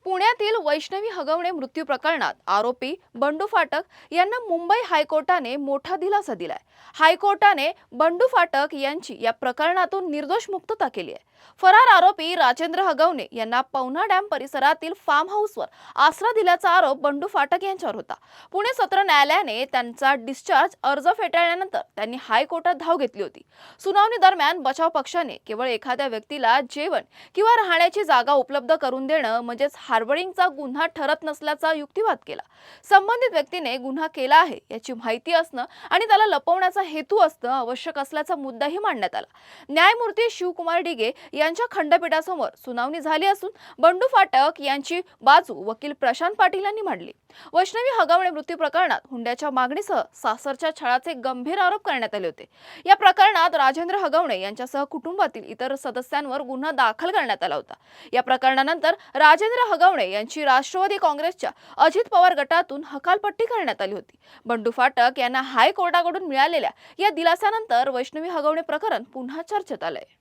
पुण्यातील वैष्णवी हगवणे मृत्यू प्रकरणात आरोपी बंडू फाटक यांना मुंबई हायकोर्टाने मोठा दिलासा दिलाय। हायकोर्टाने बंडू फाटक यांची या प्रकरणातून निर्दोष मुक्तता केली आहे। फरार आरोपी राजेंद्र हगवणे यांना पवना डॅम परिसरातील फार्म हाऊसवर आसरा दिल्याचा आरोप बंडू फाटक यांच्यावर होता। पुणे सत्र न्यायालयाने त्यांचा डिस्चार्ज अर्ज फेटाळल्यानंतर त्यांनी हायकोर्टात धाव घेतली होती। सुनावणी दरम्यान बचाव पक्षाने केवळ एखाद्या व्यक्तीला जेवण किंवा राहण्याची जागा उपलब्ध करून देणं म्हणजेच हार्बरिंगचा गुन्हा ठरत नसल्याचा युक्तिवाद केला। संबंधित व्यक्तीने गुन्हा केला आहे याची माहिती असणं आणि त्याला लपवण्याचा हेतू असणं आवश्यक असल्याचा मुद्दाही मांडण्यात आला। न्यायमूर्ती शिवकुमार डिगे यांच्या खंडपीठासमोर सुनावणी झाली असून बंडू फाटक यांची बाजू वकील प्रशांत पाटील यांनी मांडली। वैष्णवी हगवणे मृत्यू प्रकरणात हुंड्याच्या मागणीसह सासरच्या छळाचे गंभीर आरोप करण्यात आले होते। या प्रकरणात राजेंद्र हगवणे यांच्यासह कुटुंबातील इतर सदस्यांवर गुन्हा दाखल करण्यात आला होता। या प्रकरणानंतर राजेंद्र हगवणे यांची राष्ट्रवादी काँग्रेसच्या अजित पवार गटातून हकालपट्टी करण्यात आली होती। बंडू फाटक यांना हायकोर्टाकडून मिळालेल्या या दिलासानंतर वैष्णवी हगवणे प्रकरण पुन्हा चर्चेत आलंय।